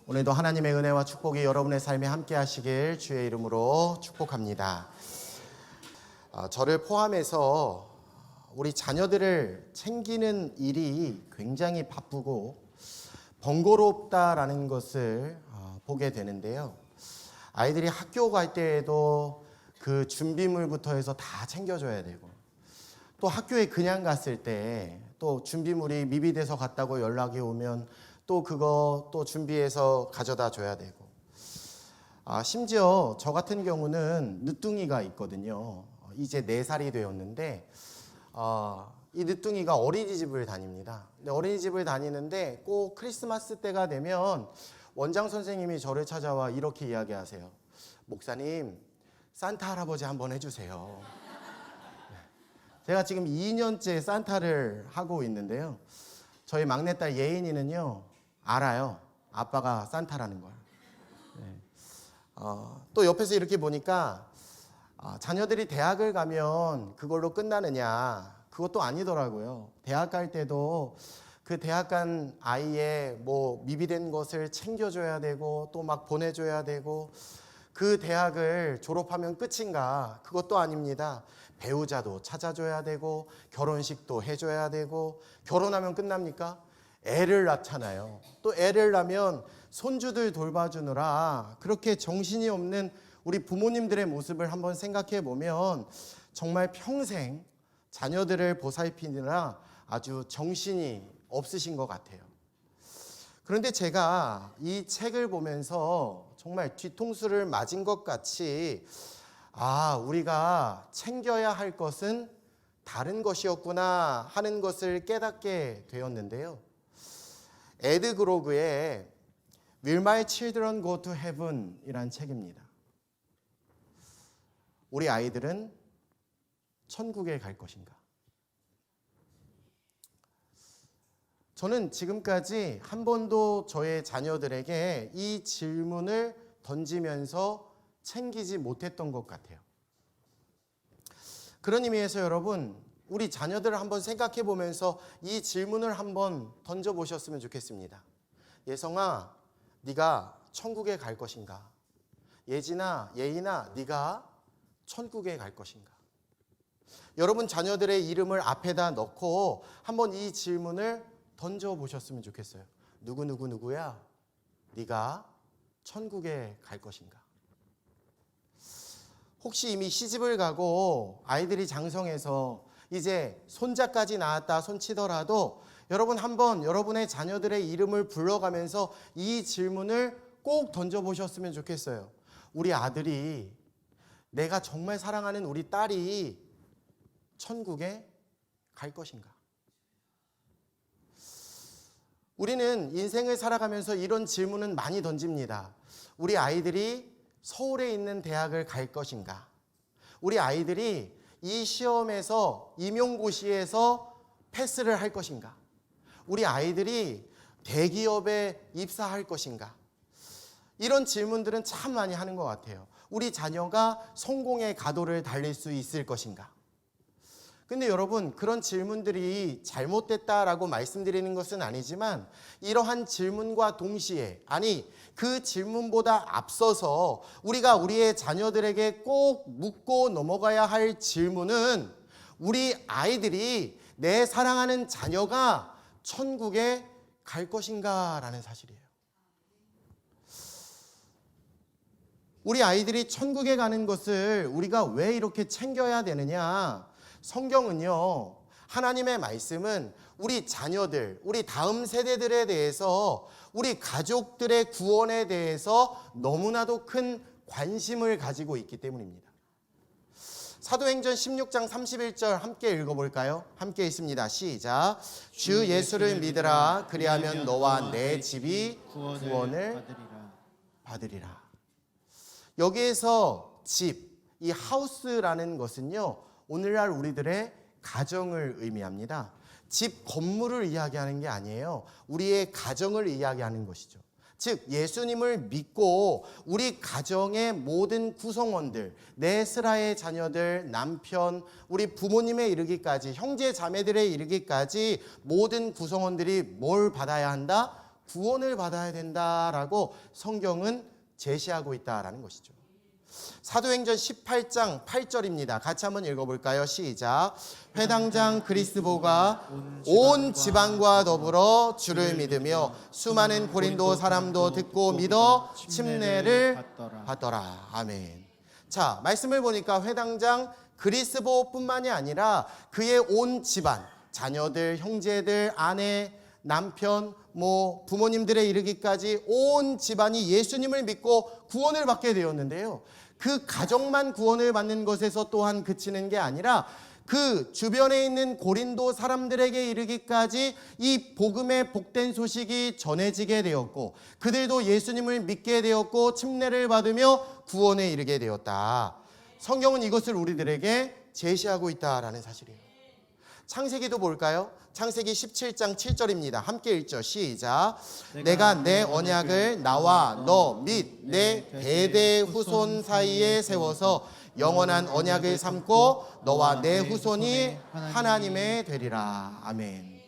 오늘도 하나님의 은혜와 축복이 여러분의 삶에 함께 하시길 주의 이름으로 축복합니다. 저를 포함해서 우리 자녀들을 챙기는 일이 굉장히 바쁘고 번거롭다라는 것을 보게 되는데요. 아이들이 학교 갈 때에도 그 준비물부터 해서 다 챙겨줘야 되고, 또 학교에 그냥 갔을 때 또 준비물이 미비돼서 갔다고 연락이 오면 또 그거 또 준비해서 가져다 줘야 되고, 심지어 저 같은 경우는 늦둥이가 있거든요. 이제 4살이 되었는데 이 늦둥이가 어린이집을 다닙니다. 근데 어린이집을 다니는데 꼭 크리스마스 때가 되면 원장 선생님이 저를 찾아와 이렇게 이야기하세요. 목사님, 산타 할아버지 한번 해주세요. 제가 지금 2년째 산타를 하고 있는데요. 저희 막내딸 예인이는요, 알아요. 아빠가 산타라는 걸. 또 옆에서 이렇게 보니까 자녀들이 대학을 가면 그걸로 끝나느냐, 그것도 아니더라고요. 대학 갈 때도 그 대학 간 아이의 뭐 미비된 것을 챙겨줘야 되고 또 막 보내줘야 되고, 그 대학을 졸업하면 끝인가? 그것도 아닙니다. 배우자도 찾아줘야 되고 결혼식도 해줘야 되고, 결혼하면 끝납니까? 애를 낳잖아요. 또 애를 낳으면 손주들 돌봐주느라 그렇게 정신이 없는 우리 부모님들의 모습을 한번 생각해 보면 정말 평생 자녀들을 보살피느라 아주 정신이 없으신 것 같아요. 그런데 제가 이 책을 보면서 정말 뒤통수를 맞은 것 같이 우리가 챙겨야 할 것은 다른 것이었구나 하는 것을 깨닫게 되었는데요. 에드 그로그의 Will My Children Go to Heaven? 이란 책입니다. 우리 아이들은 천국에 갈 것인가? 저는 지금까지 한 번도 저의 자녀들에게 이 질문을 던지면서 챙기지 못했던 것 같아요. 그런 의미에서 여러분, 우리 자녀들을 한번 생각해 보면서 이 질문을 한번 던져보셨으면 좋겠습니다. 예성아, 네가 천국에 갈 것인가? 예진아, 예인아, 네가 천국에 갈 것인가? 여러분 자녀들의 이름을 앞에다 넣고 한번 이 질문을 던져보셨으면 좋겠어요. 누구야? 네가 천국에 갈 것인가? 혹시 이미 시집을 가고 아이들이 장성해서 이제 손자까지 낳았다 손치더라도 여러분 한번 여러분의 자녀들의 이름을 불러가면서 이 질문을 꼭 던져보셨으면 좋겠어요. 우리 아들이, 내가 정말 사랑하는 우리 딸이 천국에 갈 것인가? 우리는 인생을 살아가면서 이런 질문은 많이 던집니다. 우리 아이들이 서울에 있는 대학을 갈 것인가? 우리 아이들이 이 시험에서 임용고시에서 패스를 할 것인가? 우리 아이들이 대기업에 입사할 것인가? 이런 질문들은 참 많이 하는 것 같아요. 우리 자녀가 성공의 가도를 달릴 수 있을 것인가? 근데 여러분, 그런 질문들이 잘못됐다라고 말씀드리는 것은 아니지만, 이러한 질문과 동시에, 그 질문보다 앞서서 우리가 우리의 자녀들에게 꼭 묻고 넘어가야 할 질문은, 우리 아이들이, 내 사랑하는 자녀가 천국에 갈 것인가 라는 사실이에요. 우리 아이들이 천국에 가는 것을 우리가 왜 이렇게 챙겨야 되느냐? 성경은요, 하나님의 말씀은 우리 자녀들, 우리 다음 세대들에 대해서, 우리 가족들의 구원에 대해서 너무나도 큰 관심을 가지고 있기 때문입니다. 사도행전 16장 31절 함께 읽어볼까요? 함께 있습니다. 시작. 주 예수를 믿으라. 그리하면 너와 내 집이 구원을 받으리라. 여기에서 집, 이 하우스라는 것은요, 오늘날 우리들의 가정을 의미합니다. 집 건물을 이야기하는 게 아니에요. 우리의 가정을 이야기하는 것이죠. 즉 예수님을 믿고 우리 가정의 모든 구성원들, 내 스라의 자녀들, 남편, 우리 부모님에 이르기까지, 형제 자매들에 이르기까지 모든 구성원들이 뭘 받아야 한다? 구원을 받아야 된다라고 성경은 제시하고 있다라는 것이죠. 사도행전 18장 8절입니다. 같이 한번 읽어볼까요? 시작. 회당장 그리스도가 온 지방과 더불어 주를 믿으며 수많은 고린도 사람도 듣고 믿어 침례를 받더라. 아멘. 자, 말씀을 보니까 회당장 그리스도뿐만이 아니라 그의 온 집안, 자녀들, 형제들, 아내, 남편, 부모님들에 이르기까지 온 집안이 예수님을 믿고 구원을 받게 되었는데요. 그 가정만 구원을 받는 것에서 또한 그치는 게 아니라 그 주변에 있는 고린도 사람들에게 이르기까지 이 복음의 복된 소식이 전해지게 되었고 그들도 예수님을 믿게 되었고 침례를 받으며 구원에 이르게 되었다. 성경은 이것을 우리들에게 제시하고 있다라는 사실이에요. 창세기도 볼까요? 창세기 17장 7절입니다. 함께 읽죠. 시작. 내가 내 언약을 나와 너 및 내 대대 후손 사이에 세워서 영원한 언약을 삼고 너와 내 후손이 하나님의 되리라. 아멘.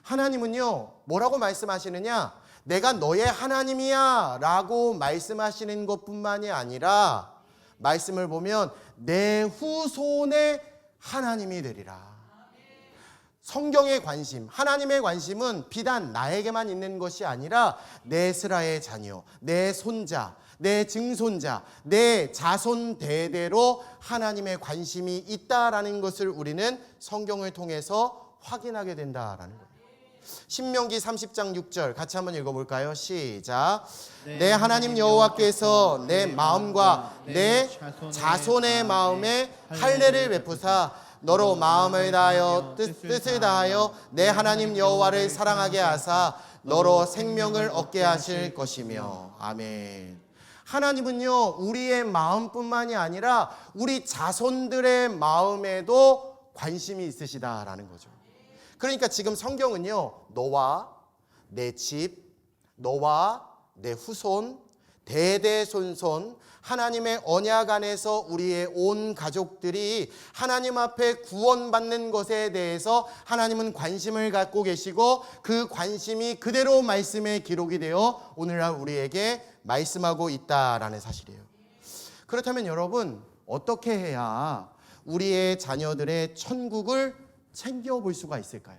하나님은요, 뭐라고 말씀하시느냐? 내가 너의 하나님이야 라고 말씀하시는 것뿐만이 아니라 말씀을 보면 내 후손의 하나님이 되리라. 성경의 관심, 하나님의 관심은 비단 나에게만 있는 것이 아니라 내 스라의 자녀, 내 손자, 내 증손자, 내 자손 대대로 하나님의 관심이 있다라는 것을 우리는 성경을 통해서 확인하게 된다라는 거예요. 신명기 30장 6절 같이 한번 읽어볼까요? 시작. 내 하나님 여호와께서 내 마음과 내 자손의 마음에 할례를 베푸사 너로 마음을 다하여 뜻을 다하여 내 하나님 여호와를 사랑하게 하사 너로 생명을 얻게 하실 것이며. 아멘. 하나님은요, 우리의 마음뿐만이 아니라 우리 자손들의 마음에도 관심이 있으시다라는 거죠. 그러니까 지금 성경은요, 너와 내 집, 너와 내 후손, 대대손손 하나님의 언약 안에서 우리의 온 가족들이 하나님 앞에 구원받는 것에 대해서 하나님은 관심을 갖고 계시고 그 관심이 그대로 말씀에 기록이 되어 오늘날 우리에게 말씀하고 있다라는 사실이에요. 그렇다면 여러분, 어떻게 해야 우리의 자녀들의 천국을 챙겨볼 수가 있을까요?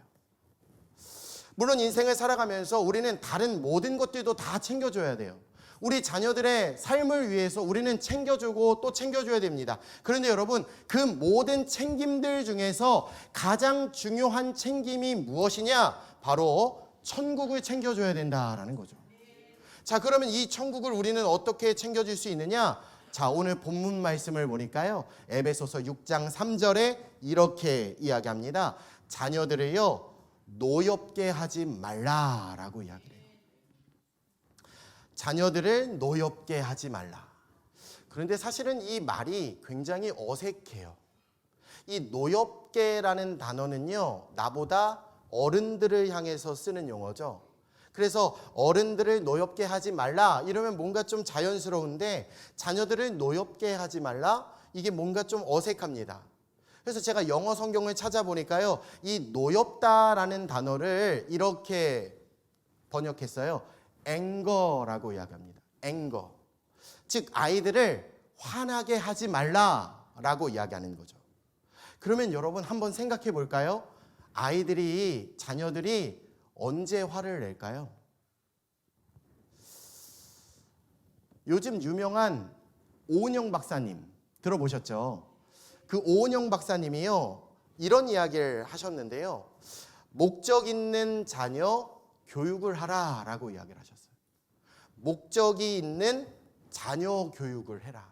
물론 인생을 살아가면서 우리는 다른 모든 것들도 다 챙겨줘야 돼요. 우리 자녀들의 삶을 위해서 우리는 챙겨주고 또 챙겨줘야 됩니다. 그런데 여러분, 그 모든 챙김들 중에서 가장 중요한 챙김이 무엇이냐? 바로 천국을 챙겨줘야 된다라는 거죠. 자, 그러면 이 천국을 우리는 어떻게 챙겨줄 수 있느냐? 자, 오늘 본문 말씀을 보니까요, 에베소서 6장 3절에 이렇게 이야기합니다. 자녀들을요, 노엽게 하지 말라라고 이야기해요. 자녀들을 노엽게 하지 말라. 그런데 사실은 이 말이 굉장히 어색해요. 이 노엽게라는 단어는요, 나보다 어른들을 향해서 쓰는 용어죠. 그래서 어른들을 노엽게 하지 말라 이러면 뭔가 좀 자연스러운데 자녀들을 노엽게 하지 말라, 이게 뭔가 좀 어색합니다. 그래서 제가 영어 성경을 찾아보니까요, 이 노엽다라는 단어를 이렇게 번역했어요. 앵거라고 이야기합니다. 앵거. 즉 아이들을 화나게 하지 말라라고 이야기하는 거죠. 그러면 여러분 한번 생각해 볼까요? 자녀들이 언제 화를 낼까요? 요즘 유명한 오은영 박사님 들어보셨죠? 그 오은영 박사님이요, 이런 이야기를 하셨는데요. 목적 있는 자녀 교육을 하라라고 이야기를 하셨어요. 목적이 있는 자녀 교육을 해라.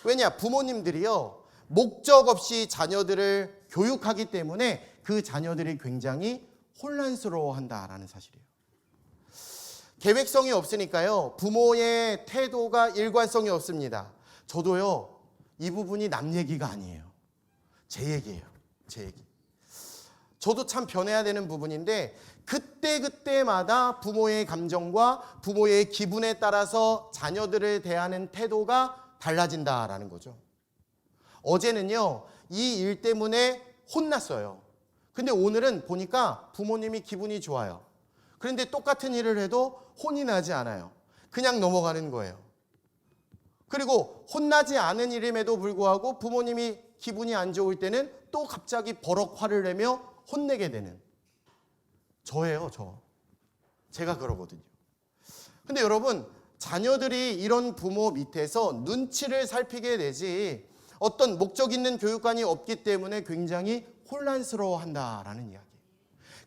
왜냐? 부모님들이요, 목적 없이 자녀들을 교육하기 때문에 그 자녀들이 굉장히 혼란스러워한다라는 사실이에요. 계획성이 없으니까요, 부모의 태도가 일관성이 없습니다. 저도요, 이 부분이 남 얘기가 아니에요. 제 얘기예요. 제 얘기. 저도 참 변해야 되는 부분인데 그때마다 부모의 감정과 부모의 기분에 따라서 자녀들을 대하는 태도가 달라진다라는 거죠. 어제는요, 이 일 때문에 혼났어요. 근데 오늘은 보니까 부모님이 기분이 좋아요. 그런데 똑같은 일을 해도 혼이 나지 않아요. 그냥 넘어가는 거예요. 그리고 혼나지 않은 일임에도 불구하고 부모님이 기분이 안 좋을 때는 또 갑자기 버럭 화를 내며 혼내게 되는 저예요, 저. 제가 그러거든요. 근데 여러분, 자녀들이 이런 부모 밑에서 눈치를 살피게 되지 어떤 목적 있는 교육관이 없기 때문에 굉장히 혼란스러워한다라는 이야기.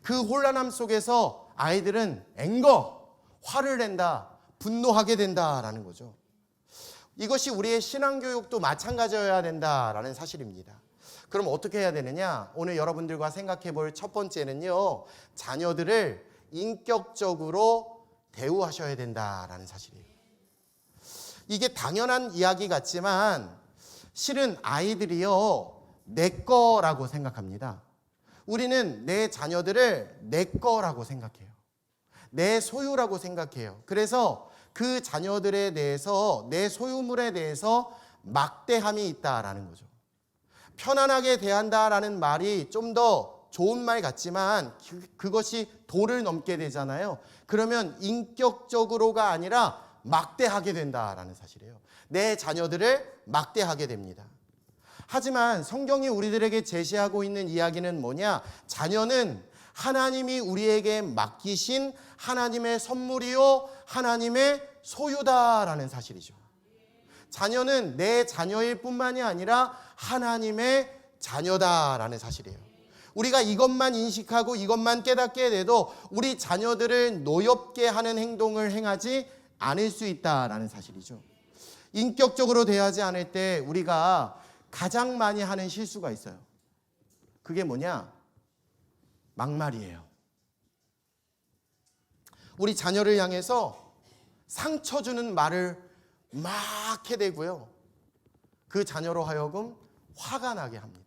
그 혼란함 속에서 아이들은 화를 낸다, 분노하게 된다라는 거죠. 이것이 우리의 신앙교육도 마찬가지여야 된다라는 사실입니다. 그럼 어떻게 해야 되느냐? 오늘 여러분들과 생각해 볼 첫 번째는요, 자녀들을 인격적으로 대우하셔야 된다라는 사실이에요. 이게 당연한 이야기 같지만 실은 아이들이요, 내 거라고 생각합니다. 우리는 내 자녀들을 내 거라고 생각해요. 내 소유라고 생각해요. 그래서 그 자녀들에 대해서, 내 소유물에 대해서 막대함이 있다라는 거죠. 편안하게 대한다라는 말이 좀 더 좋은 말 같지만 그것이 도를 넘게 되잖아요. 그러면 인격적으로가 아니라 막대하게 된다라는 사실이에요. 내 자녀들을 막대하게 됩니다. 하지만 성경이 우리들에게 제시하고 있는 이야기는 뭐냐? 자녀는 하나님이 우리에게 맡기신 하나님의 선물이요, 하나님의 소유다라는 사실이죠. 자녀는 내 자녀일 뿐만이 아니라 하나님의 자녀다라는 사실이에요. 우리가 이것만 인식하고 이것만 깨닫게 돼도 우리 자녀들을 노엽게 하는 행동을 행하지 않을 수 있다라는 사실이죠. 인격적으로 대하지 않을 때 우리가 가장 많이 하는 실수가 있어요. 그게 뭐냐? 막말이에요. 우리 자녀를 향해서 상처 주는 말을 막 해대고요, 그 자녀로 하여금 화가 나게 합니다.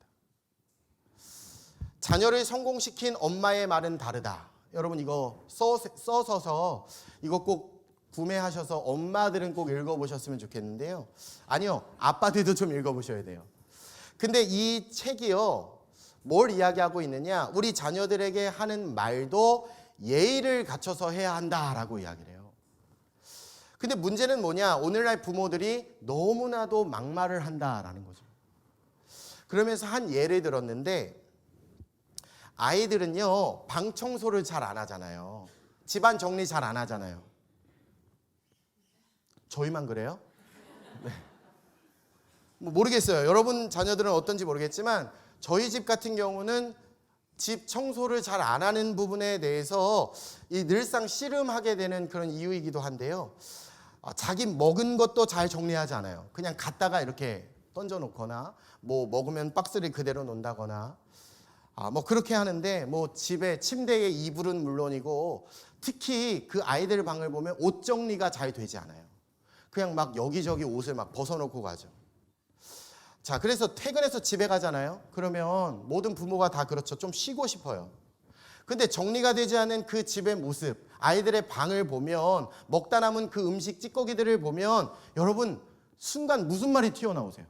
자녀를 성공시킨 엄마의 말은 다르다. 여러분 이거 써서 이거 꼭 구매하셔서 엄마들은 꼭 읽어보셨으면 좋겠는데요. 아니요, 아빠들도 좀 읽어보셔야 돼요. 근데 이 책이요, 뭘 이야기하고 있느냐? 우리 자녀들에게 하는 말도 예의를 갖춰서 해야 한다라고 이야기를 해요. 근데 문제는 뭐냐? 오늘날 부모들이 너무나도 막말을 한다라는 거죠. 그러면서 한 예를 들었는데, 아이들은요, 방 청소를 잘 안 하잖아요. 집안 정리 잘 안 하잖아요. 저희만 그래요? 네. 뭐 모르겠어요. 여러분 자녀들은 어떤지 모르겠지만 저희 집 같은 경우는 집 청소를 잘 안 하는 부분에 대해서 늘상 씨름하게 되는 그런 이유이기도 한데요. 자기 먹은 것도 잘 정리하지 않아요. 그냥 갖다가 이렇게 던져놓거나 뭐 먹으면 박스를 그대로 놓는다거나 뭐 그렇게 하는데, 뭐 집에 침대에 이불은 물론이고 특히 그 아이들 방을 보면 옷 정리가 잘 되지 않아요. 그냥 막 여기저기 옷을 막 벗어놓고 가죠. 자, 그래서 퇴근해서 집에 가잖아요. 그러면 모든 부모가 다 그렇죠. 좀 쉬고 싶어요. 근데 정리가 되지 않은 그 집의 모습, 아이들의 방을 보면, 먹다 남은 그 음식 찌꺼기들을 보면 여러분 순간 무슨 말이 튀어나오세요?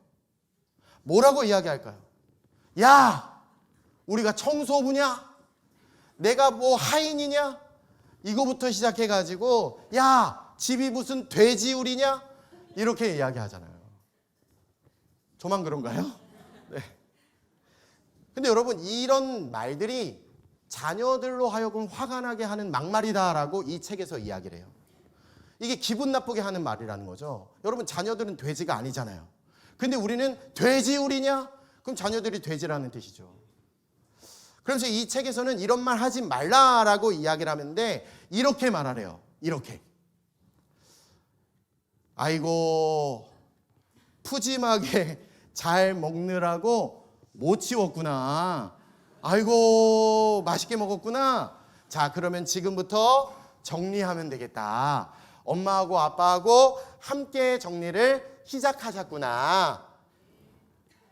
뭐라고 이야기할까요? 야, 우리가 청소부냐? 내가 뭐 하인이냐? 이거부터 시작해가지고 야, 집이 무슨 돼지우리냐? 이렇게 이야기하잖아요. 저만 그런가요? 네. 근데 여러분, 이런 말들이 자녀들로 하여금 화가 나게 하는 막말이다라고 이 책에서 이야기를 해요. 이게 기분 나쁘게 하는 말이라는 거죠. 여러분, 자녀들은 돼지가 아니잖아요. 근데 우리는 돼지우리냐? 그럼 자녀들이 돼지라는 뜻이죠. 그래서 이 책에서는 이런 말 하지 말라라고 이야기를 하는데 이렇게 말하래요. 이렇게. 아이고, 푸짐하게 잘 먹느라고 못 치웠구나. 아이고, 맛있게 먹었구나. 자, 그러면 지금부터 정리하면 되겠다. 엄마하고 아빠하고 함께 정리를 시작하셨구나.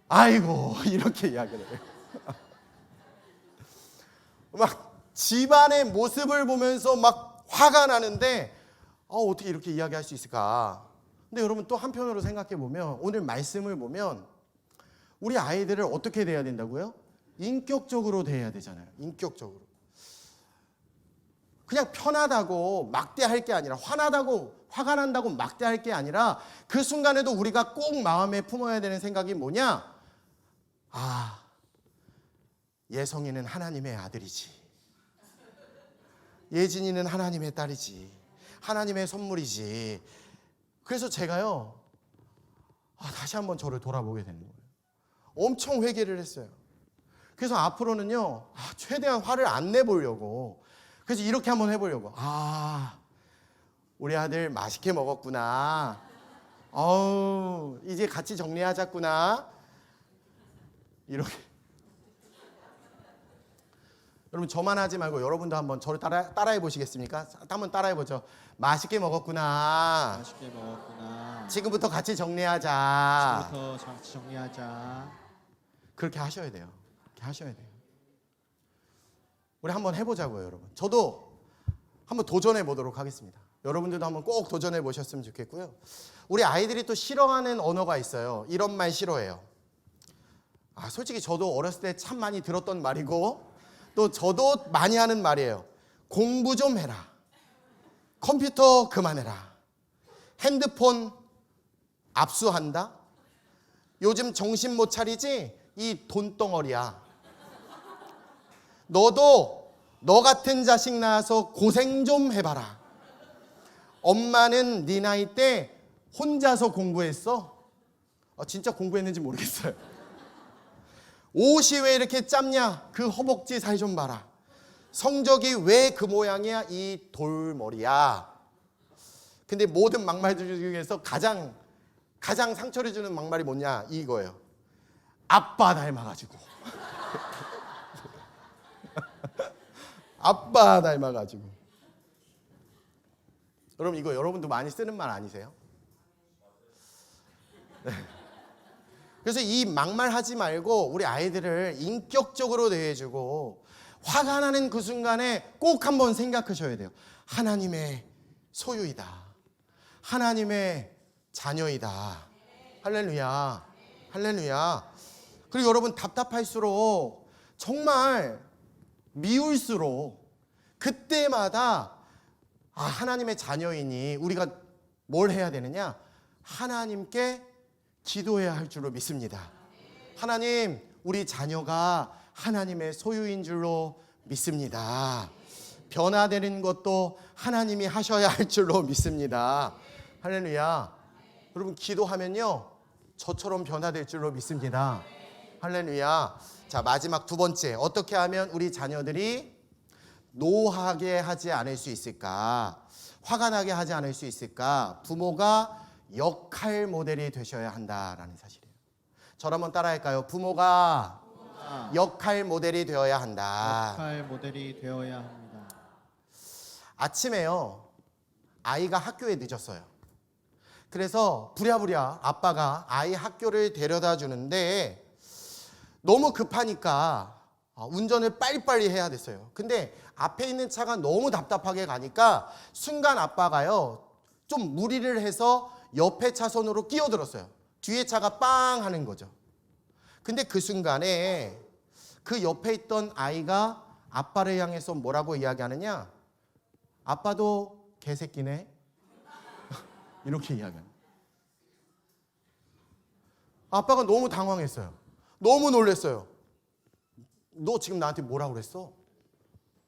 아이고, 이렇게 이야기를 해요. 막 집안의 모습을 보면서 막 화가 나는데 어떻게 이렇게 이야기할 수 있을까? 근데 여러분, 또 한편으로 생각해 보면 오늘 말씀을 보면 우리 아이들을 어떻게 대해야 된다고요? 인격적으로 대해야 되잖아요. 인격적으로. 그냥 편하다고 막대할 게 아니라, 화가 난다고 막대할 게 아니라, 그 순간에도 우리가 꼭 마음에 품어야 되는 생각이 뭐냐? 아, 예성이는 하나님의 아들이지, 예진이는 하나님의 딸이지, 하나님의 선물이지. 그래서 제가요, 다시 한번 저를 돌아보게 되는 거예요. 엄청 회개를 했어요. 그래서 앞으로는요, 최대한 화를 안 내보려고, 그래서 이렇게 한번 해보려고. 우리 아들 맛있게 먹었구나, 이제 같이 정리하자꾸나, 이렇게. 여러분, 저만 하지 말고 여러분도 한번 저를 따라해 보시겠습니까? 한번 따라해 보죠. 맛있게 먹었구나. 맛있게 먹었구나. 지금부터 같이 정리하자. 지금부터 같이 정리하자. 그렇게 하셔야 돼요. 그렇게 하셔야 돼요. 우리 한번 해보자고요, 여러분. 저도 한번 도전해 보도록 하겠습니다. 여러분들도 한번 꼭 도전해 보셨으면 좋겠고요. 우리 아이들이 또 싫어하는 언어가 있어요. 이런 말 싫어해요. 솔직히 저도 어렸을 때 참 많이 들었던 말이고, 또 저도 많이 하는 말이에요. 공부 좀 해라. 컴퓨터 그만해라. 핸드폰 압수한다. 요즘 정신 못 차리지? 이 돈덩어리야. 너도 너 같은 자식 낳아서 고생 좀 해봐라. 엄마는 네 나이 때 혼자서 공부했어? 진짜 공부했는지 모르겠어요. 옷이 왜 이렇게 짧냐? 그 허벅지 살 좀 봐라. 성적이 왜 그 모양이야? 이 돌머리야. 근데 모든 막말들 중에서 가장 상처를 주는 막말이 뭐냐? 이거예요. 아빠 닮아가지고. 아빠 닮아가지고. 여러분, 이거 여러분도 많이 쓰는 말 아니세요? 네. 그래서 이 막말하지 말고 우리 아이들을 인격적으로 대해주고, 화가 나는 그 순간에 꼭 한번 생각하셔야 돼요. 하나님의 소유이다. 하나님의 자녀이다. 할렐루야. 할렐루야. 그리고 여러분, 답답할수록, 정말 미울수록, 그때마다 하나님의 자녀이니 우리가 뭘 해야 되느냐? 하나님께 기도해야 할 줄로 믿습니다. 하나님, 우리 자녀가 하나님의 소유인 줄로 믿습니다. 변화되는 것도 하나님이 하셔야 할 줄로 믿습니다. 할렐루야. 여러분, 기도하면요, 저처럼 변화될 줄로 믿습니다. 할렐루야. 자, 마지막 두 번째, 어떻게 하면 우리 자녀들이 노하게 하지 않을 수 있을까? 화가 나게 하지 않을 수 있을까? 부모가 역할 모델이 되셔야 한다라는 사실이에요. 저를 한번 따라할까요? 부모가 역할 모델이 되어야 한다. 역할 모델이 되어야 합니다. 아침에요, 아이가 학교에 늦었어요. 그래서 부랴부랴 아빠가 아이 학교를 데려다 주는데, 너무 급하니까 운전을 빨리빨리 해야 됐어요. 근데 앞에 있는 차가 너무 답답하게 가니까 순간 아빠가요, 좀 무리를 해서 옆에 차선으로 끼어들었어요. 뒤에 차가 빵 하는 거죠. 근데 그 순간에 그 옆에 있던 아이가 아빠를 향해서 뭐라고 이야기하느냐? 아빠도 개새끼네. 이렇게 이야기합니다. 아빠가 너무 당황했어요. 너무 놀랐어요. 너 지금 나한테 뭐라고 그랬어?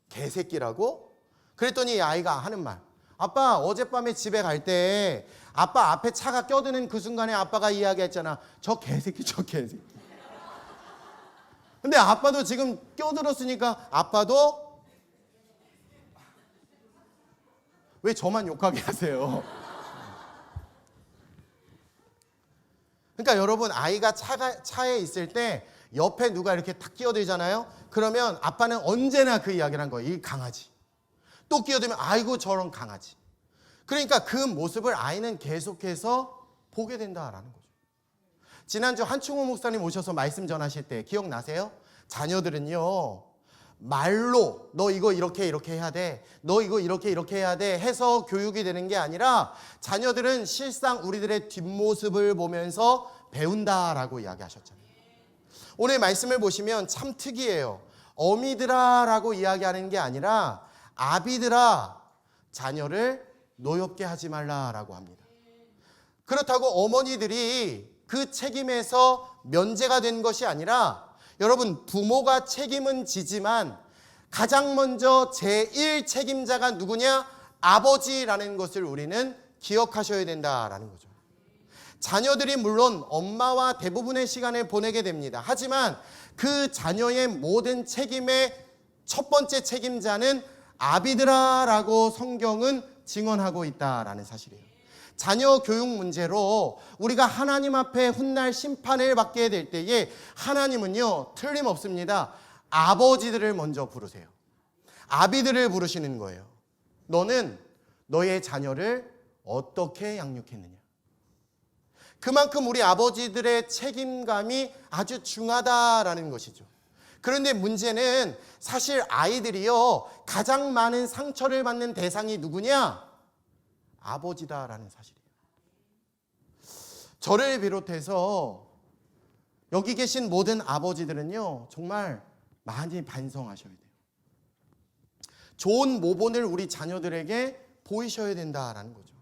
개새끼라고? 그랬더니 이 아이가 하는 말. 아빠, 어젯밤에 집에 갈 때 아빠 앞에 차가 껴드는 그 순간에 아빠가 이야기했잖아. 저 개새끼, 저 개새끼. 근데 아빠도 지금 껴들었으니까 아빠도 왜 저만 욕하게 하세요? 그러니까 여러분, 아이가 차에 있을 때 옆에 누가 이렇게 탁 끼어들잖아요. 그러면 아빠는 언제나 그 이야기를 한 거예요. 이 강아지. 또 끼어들면 아이고 저런 강아지. 그러니까 그 모습을 아이는 계속해서 보게 된다라는 거죠. 지난주 한충호 목사님 오셔서 말씀 전하실 때 기억나세요? 자녀들은요, 말로 너 이거 이렇게 해야 돼, 너 이거 이렇게 해야 돼 해서 교육이 되는 게 아니라, 자녀들은 실상 우리들의 뒷모습을 보면서 배운다라고 이야기하셨잖아요. 오늘 말씀을 보시면 참 특이해요. 어미들아라고 이야기하는 게 아니라 아비들아 자녀를 노엽게 하지 말라라고 합니다. 그렇다고 어머니들이 그 책임에서 면제가 된 것이 아니라 여러분 부모가 책임은 지지만 가장 먼저 제1 책임자가 누구냐? 아버지라는 것을 우리는 기억하셔야 된다라는 거죠. 자녀들이 물론 엄마와 대부분의 시간을 보내게 됩니다. 하지만 그 자녀의 모든 책임의 첫 번째 책임자는 아비드라라고 성경은 증언하고 있다라는 사실이에요. 자녀 교육 문제로 우리가 하나님 앞에 훗날 심판을 받게 될 때에 하나님은요 틀림없습니다. 아버지들을 먼저 부르세요. 아비들을 부르시는 거예요. 너는 너의 자녀를 어떻게 양육했느냐. 그만큼 우리 아버지들의 책임감이 아주 중하다라는 것이죠. 그런데 문제는 사실 아이들이요 가장 많은 상처를 받는 대상이 누구냐? 아버지다라는 사실이에요. 저를 비롯해서 여기 계신 모든 아버지들은요 정말 많이 반성하셔야 돼요. 좋은 모본을 우리 자녀들에게 보이셔야 된다라는 거죠.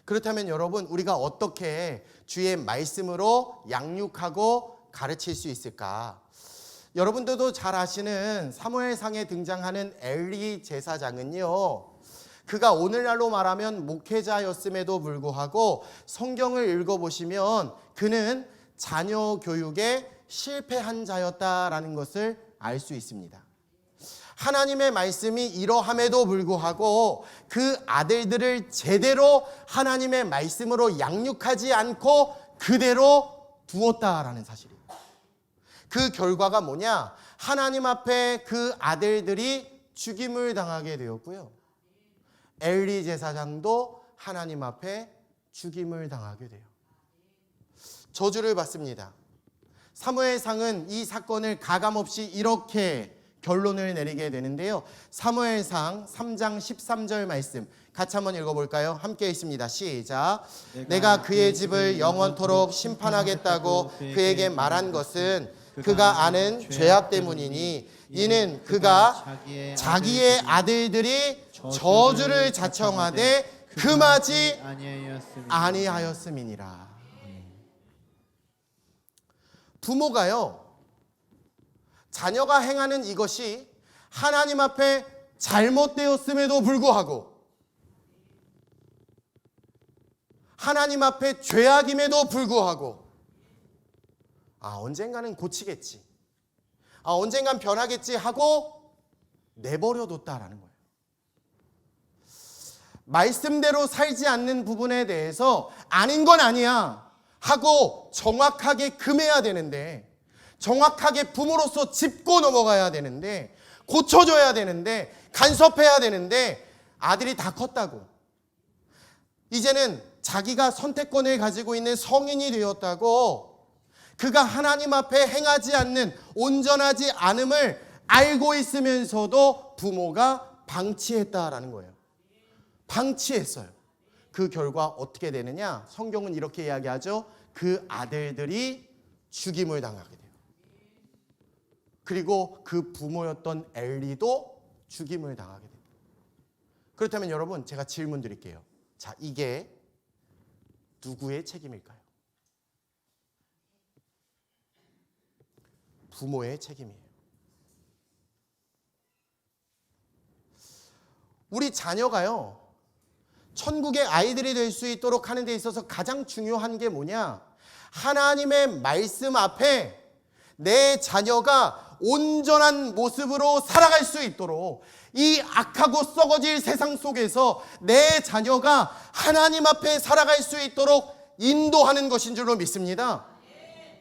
그렇다면 여러분 우리가 어떻게 주의 말씀으로 양육하고 가르칠 수 있을까? 여러분들도 잘 아시는 사무엘상에 등장하는 엘리 제사장은요 그가 오늘날로 말하면 목회자였음에도 불구하고 성경을 읽어보시면 그는 자녀 교육에 실패한 자였다라는 것을 알 수 있습니다. 하나님의 말씀이 이러함에도 불구하고 그 아들들을 제대로 하나님의 말씀으로 양육하지 않고 그대로 두었다라는 사실이에요. 그 결과가 뭐냐? 하나님 앞에 그 아들들이 죽임을 당하게 되었고요. 엘리 제사장도 하나님 앞에 죽임을 당하게 돼요. 저주를 받습니다. 사무엘상은 이 사건을 가감없이 이렇게 결론을 내리게 되는데요. 사무엘상 3장 13절 말씀 같이 한번 읽어볼까요? 함께 있습니다. 시작. 내가 그의 집을 영원토록 심판하겠다고 그에게 말한 것은 그가 아는 죄악 때문이니 이는 그가 자기의 아들들이 저주를 자청하되 금하지 아니하였음이니라. 부모가요 자녀가 행하는 이것이 하나님 앞에 잘못되었음에도 불구하고 하나님 앞에 죄악임에도 불구하고 언젠가는 고치겠지, 언젠간 변하겠지 하고 내버려뒀다라는 거예요. 말씀대로 살지 않는 부분에 대해서 아닌 건 아니야 하고 정확하게 금해야 되는데, 정확하게 부모로서 짚고 넘어가야 되는데, 고쳐줘야 되는데, 간섭해야 되는데 아들이 다 컸다고, 이제는 자기가 선택권을 가지고 있는 성인이 되었다고, 그가 하나님 앞에 행하지 않는 온전하지 않음을 알고 있으면서도 부모가 방치했다라는 거예요. 방치했어요. 그 결과 어떻게 되느냐? 성경은 이렇게 이야기하죠. 그 아들들이 죽임을 당하게 돼요. 그리고 그 부모였던 엘리도 죽임을 당하게 돼요. 그렇다면 여러분, 제가 질문 드릴게요. 자, 이게 누구의 책임일까요? 부모의 책임이에요. 우리 자녀가요, 천국의 아이들이 될 수 있도록 하는 데 있어서 가장 중요한 게 뭐냐? 하나님의 말씀 앞에 내 자녀가 온전한 모습으로 살아갈 수 있도록, 이 악하고 썩어질 세상 속에서 내 자녀가 하나님 앞에 살아갈 수 있도록 인도하는 것인 줄로 믿습니다.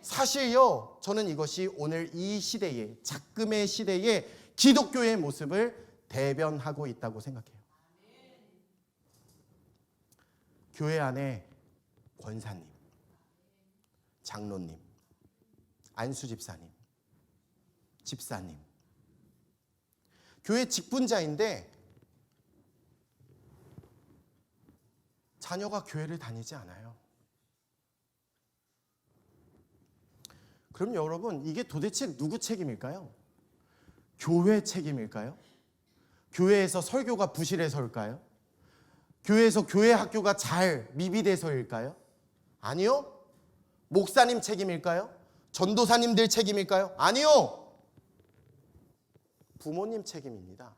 사실요, 저는 이것이 오늘 이 시대에, 작금의 시대에 기독교의 모습을 대변하고 있다고 생각해요. 교회 안에 권사님, 장로님, 안수집사님, 집사님, 교회 직분자인데 자녀가 교회를 다니지 않아요. 그럼 여러분, 이게 도대체 누구 책임일까요? 교회 책임일까요? 교회에서 설교가 부실해서일까요? 교회에서 교회 학교가 잘 미비돼서일까요? 아니요. 목사님 책임일까요? 전도사님들 책임일까요? 아니요. 부모님 책임입니다.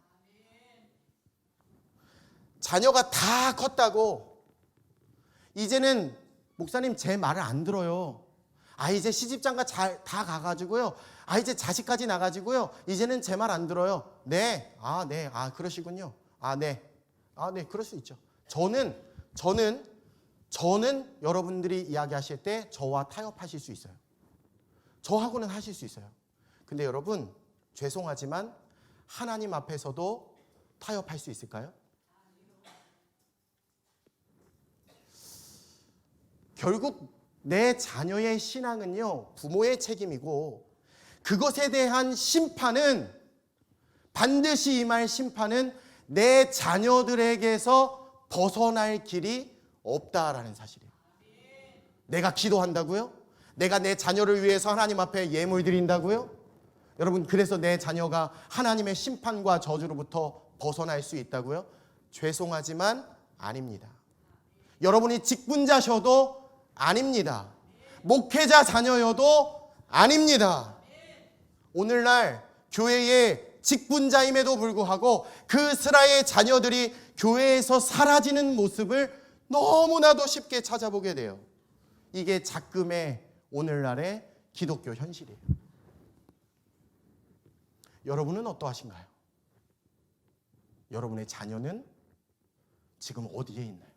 자녀가 다 컸다고 이제는 목사님 제 말을 안 들어요. 이제 시집장가 다 가가지고요. 이제 자식까지 나가지고요. 이제는 제 말 안 들어요. 네. 네. 그러시군요. 네. 네. 그럴 수 있죠. 저는 여러분들이 이야기하실 때 저와 타협하실 수 있어요. 저하고는 하실 수 있어요. 근데 여러분, 죄송하지만 하나님 앞에서도 타협할 수 있을까요? 결국 내 자녀의 신앙은요, 부모의 책임이고 그것에 대한 심판은 반드시 임할 심판은 내 자녀들에게서 벗어날 길이 없다라는 사실이에요. 내가 기도한다고요? 내가 내 자녀를 위해서 하나님 앞에 예물 드린다고요? 여러분, 그래서 내 자녀가 하나님의 심판과 저주로부터 벗어날 수 있다고요? 죄송하지만 아닙니다. 여러분이 직분자셔도 아닙니다. 목회자 자녀여도 아닙니다. 오늘날 교회의 직분자임에도 불구하고 그 스라의 자녀들이 교회에서 사라지는 모습을 너무나도 쉽게 찾아보게 돼요. 이게 작금의 오늘날의 기독교 현실이에요. 여러분은 어떠하신가요? 여러분의 자녀는 지금 어디에 있나요?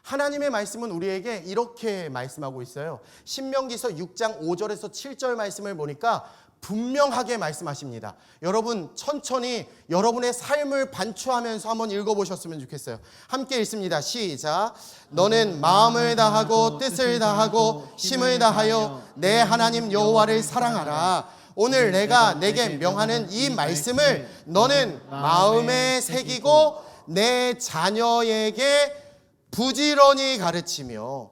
하나님의 말씀은 우리에게 이렇게 말씀하고 있어요. 신명기서 6장 5절에서 7절 말씀을 보니까 분명하게 말씀하십니다. 여러분 천천히 여러분의 삶을 반추하면서 한번 읽어보셨으면 좋겠어요. 함께 읽습니다. 시작. 너는 마음을 다하고 뜻을 다하고 힘을 다하여 내 하나님 여호와를 사랑하라. 오늘 내가 내게 명하는 이 말씀을 너는 마음에 새기고 내 자녀에게 부지런히 가르치며,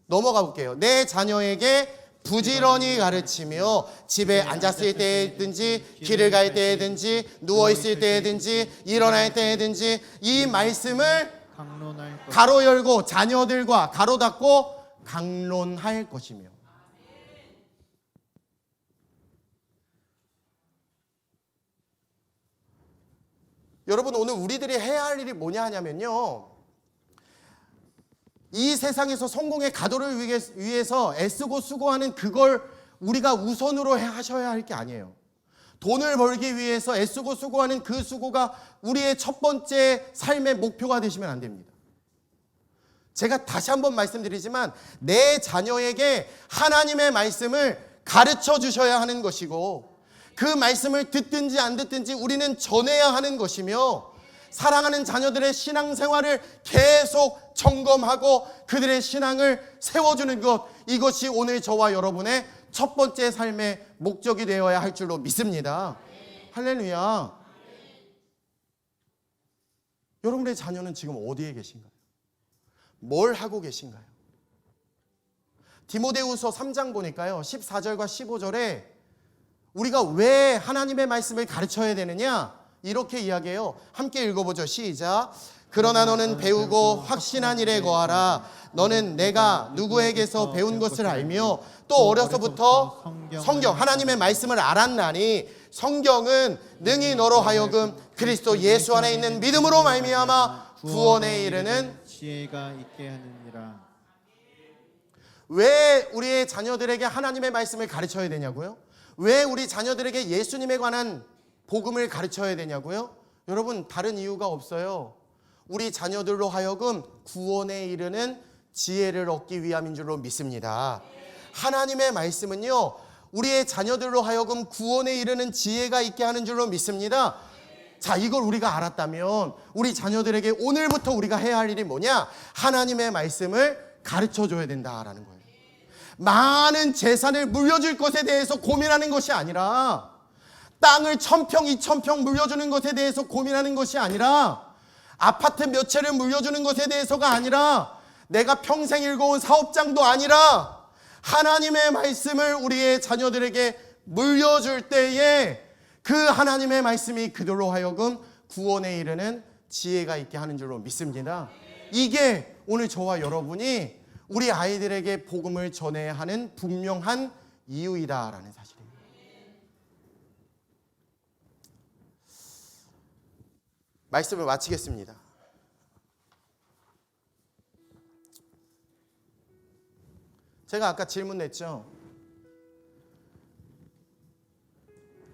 넘어가 볼게요. 내 자녀에게 부지런히 가르치며 집에 앉았을 때든지 길을 갈 때든지 누워있을 때든지 일어날 때든지 이 말씀을 가로 열고 자녀들과 가로 닫고 강론할 것이며. 여러분, 오늘 우리들이 해야 할 일이 뭐냐 하냐면요, 이 세상에서 성공의 가도를 위해서 애쓰고 수고하는 그걸 우리가 우선으로 하셔야 할 게 아니에요. 돈을 벌기 위해서 애쓰고 수고하는 그 수고가 우리의 첫 번째 삶의 목표가 되시면 안 됩니다. 제가 다시 한번 말씀드리지만 내 자녀에게 하나님의 말씀을 가르쳐 주셔야 하는 것이고 그 말씀을 듣든지 안 듣든지 우리는 전해야 하는 것이며 사랑하는 자녀들의 신앙생활을 계속 점검하고 그들의 신앙을 세워주는 것, 이것이 오늘 저와 여러분의 첫 번째 삶의 목적이 되어야 할 줄로 믿습니다. 할렐루야. 여러분의 자녀는 지금 어디에 계신가요? 뭘 하고 계신가요? 디모데후서 3장 보니까요 14절과 15절에 우리가 왜 하나님의 말씀을 가르쳐야 되느냐 이렇게 이야기해요. 함께 읽어보죠. 시작. 그러나 너는 배우고 확신한 일에 거하라. 너는 내가 누구에게서 배운 것을 알며 또 어려서부터 성경 하나님의 말씀을 알았나니 성경은 능히 너로 하여금 그리스도 예수 안에 있는 믿음으로 말미암아 구원에 이르는 지혜가 있게 하느니라. 왜 우리의 자녀들에게 하나님의 말씀을 가르쳐야 되냐고요? 왜 우리 자녀들에게 예수님에 관한 복음을 가르쳐야 되냐고요? 여러분, 다른 이유가 없어요. 우리 자녀들로 하여금 구원에 이르는 지혜를 얻기 위함인 줄로 믿습니다. 하나님의 말씀은요, 우리의 자녀들로 하여금 구원에 이르는 지혜가 있게 하는 줄로 믿습니다. 자, 이걸 우리가 알았다면 우리 자녀들에게 오늘부터 우리가 해야 할 일이 뭐냐? 하나님의 말씀을 가르쳐 줘야 된다라는 거예요. 많은 재산을 물려줄 것에 대해서 고민하는 것이 아니라, 땅을 1000평, 2000평 물려주는 것에 대해서 고민하는 것이 아니라, 아파트 몇 채를 물려주는 것에 대해서가 아니라, 내가 평생 읽어온 사업장도 아니라, 하나님의 말씀을 우리의 자녀들에게 물려줄 때에 그 하나님의 말씀이 그들로 하여금 구원에 이르는 지혜가 있게 하는 줄로 믿습니다. 이게 오늘 저와 여러분이 우리 아이들에게 복음을 전해야 하는 분명한 이유이다라는 사실입니다. 말씀을 마치겠습니다. 제가 아까 질문 냈죠.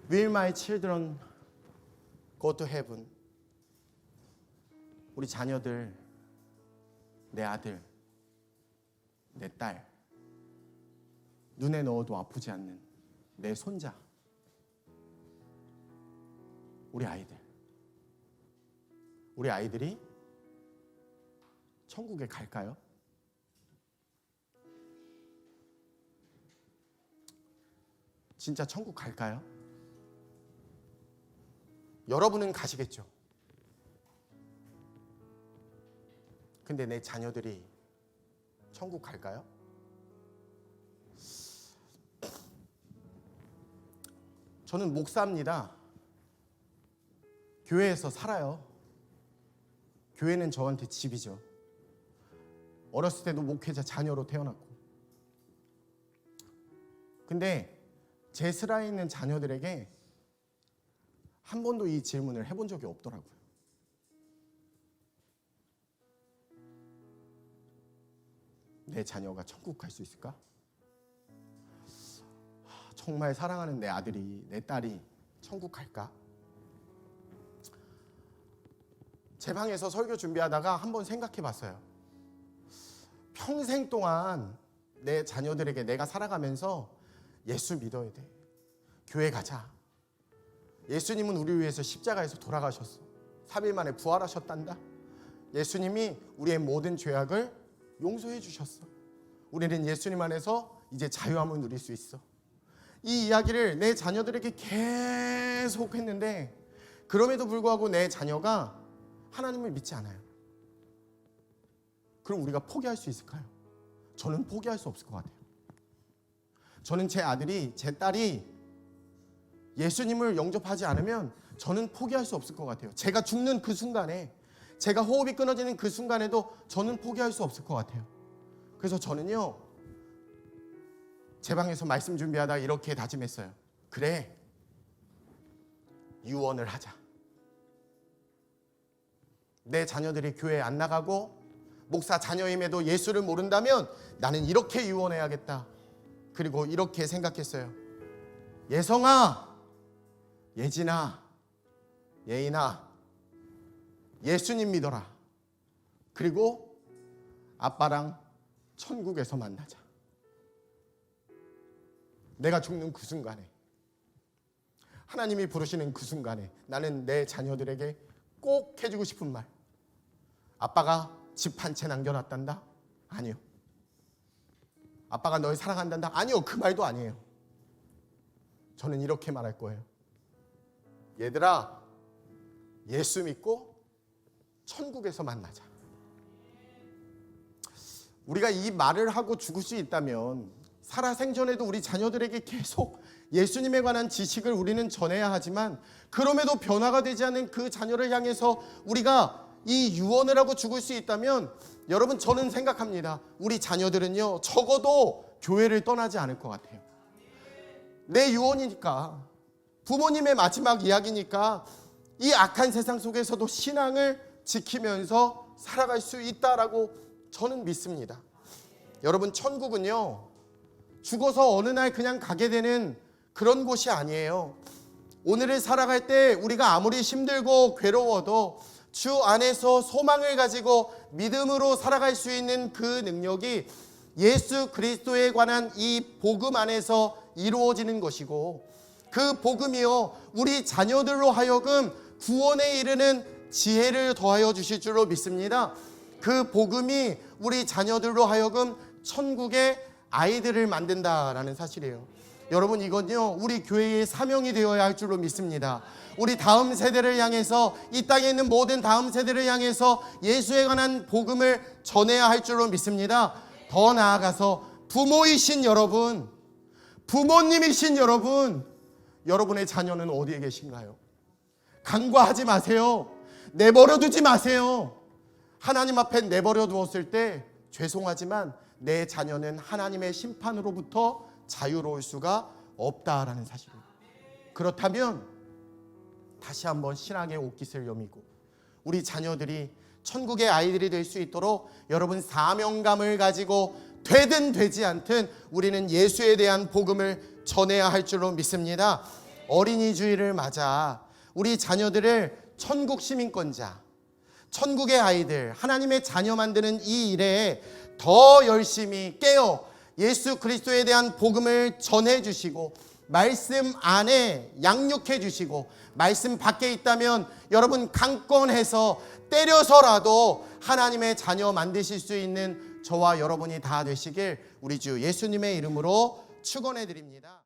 Will my children go to heaven? 우리 자녀들, 내 아들, 내 딸, 눈에 넣어도 아프지 않는 내 손자, 우리 아이들이 천국에 갈까요? 진짜 천국 갈까요? 여러분은 가시겠죠. 근데 내 자녀들이 천국 갈까요? 저는 목사입니다. 교회에서 살아요. 교회는 저한테 집이죠. 어렸을 때도 목회자 자녀로 태어났고. 근데 제 슬하에 있는 자녀들에게 한 번도 이 질문을 해본 적이 없더라고요. 내 자녀가 천국 갈 수 있을까? 정말 사랑하는 내 아들이, 내 딸이 천국 갈까? 제 방에서 설교 준비하다가 한번 생각해 봤어요. 평생 동안 내 자녀들에게 내가 살아가면서 예수 믿어야 돼. 교회 가자. 예수님은 우리 위해서 십자가에서 돌아가셨어. 3일 만에 부활하셨단다. 예수님이 우리의 모든 죄악을 용서해 주셨어. 우리는 예수님 안에서 이제 자유함을 누릴 수 있어. 이 이야기를 내 자녀들에게 계속 했는데 그럼에도 불구하고 내 자녀가 하나님을 믿지 않아요. 그럼 우리가 포기할 수 있을까요? 저는 포기할 수 없을 것 같아요. 저는 제 아들이, 제 딸이 예수님을 영접하지 않으면 저는 포기할 수 없을 것 같아요. 제가 죽는 그 순간에, 제가 호흡이 끊어지는 그 순간에도 저는 포기할 수 없을 것 같아요. 그래서 저는요, 제 방에서 말씀 준비하다 이렇게 다짐했어요. 그래, 유언을 하자. 내 자녀들이 교회 안 나가고 목사 자녀임에도 예수를 모른다면 나는 이렇게 유언해야겠다. 그리고 이렇게 생각했어요. 예성아, 예진아, 예인아, 예수님 믿어라. 그리고 아빠랑 천국에서 만나자. 내가 죽는 그 순간에, 하나님이 부르시는 그 순간에 나는 내 자녀들에게 꼭 해주고 싶은 말. 아빠가 집 한 채 남겨놨단다? 아니요. 아빠가 널 사랑한단다? 아니요. 그 말도 아니에요. 저는 이렇게 말할 거예요. 얘들아, 예수 믿고 천국에서 만나자. 우리가 이 말을 하고 죽을 수 있다면 살아생전에도 우리 자녀들에게 계속 예수님에 관한 지식을 우리는 전해야 하지만 그럼에도 변화가 되지 않은 그 자녀를 향해서 우리가 이 유언을 하고 죽을 수 있다면 여러분, 저는 생각합니다. 우리 자녀들은요, 적어도 교회를 떠나지 않을 것 같아요. 내 유언이니까, 부모님의 마지막 이야기니까 이 악한 세상 속에서도 신앙을 지키면서 살아갈 수 있다라고 저는 믿습니다. 여러분, 천국은요, 죽어서 어느 날 그냥 가게 되는 그런 곳이 아니에요. 오늘을 살아갈 때 우리가 아무리 힘들고 괴로워도 주 안에서 소망을 가지고 믿음으로 살아갈 수 있는 그 능력이 예수 그리스도에 관한 이 복음 안에서 이루어지는 것이고, 그 복음이요, 우리 자녀들로 하여금 구원에 이르는 지혜를 더하여 주실 줄로 믿습니다. 그 복음이 우리 자녀들로 하여금 천국의 아이들을 만든다라는 사실이에요. 여러분, 이건요, 우리 교회의 사명이 되어야 할 줄로 믿습니다. 우리 다음 세대를 향해서, 이 땅에 있는 모든 다음 세대를 향해서 예수에 관한 복음을 전해야 할 줄로 믿습니다. 더 나아가서 부모이신 여러분, 부모님이신 여러분, 여러분의 자녀는 어디에 계신가요? 간과하지 마세요. 내버려 두지 마세요. 하나님 앞에 내버려 두었을 때 죄송하지만 내 자녀는 하나님의 심판으로부터 자유로울 수가 없다라는 사실입니다. 그렇다면 다시 한번 신앙의 옷깃을 여미고 우리 자녀들이 천국의 아이들이 될 수 있도록 여러분 사명감을 가지고 되든 되지 않든 우리는 예수에 대한 복음을 전해야 할 줄로 믿습니다. 어린이 주일을 맞아 우리 자녀들을 천국 시민권자, 천국의 아이들, 하나님의 자녀 만드는 이 일에 더 열심히 깨어 예수 그리스도에 대한 복음을 전해 주시고 말씀 안에 양육해 주시고 말씀 밖에 있다면 여러분 강권해서 때려서라도 하나님의 자녀 만드실 수 있는 저와 여러분이 다 되시길 우리 주 예수님의 이름으로 축원해 드립니다.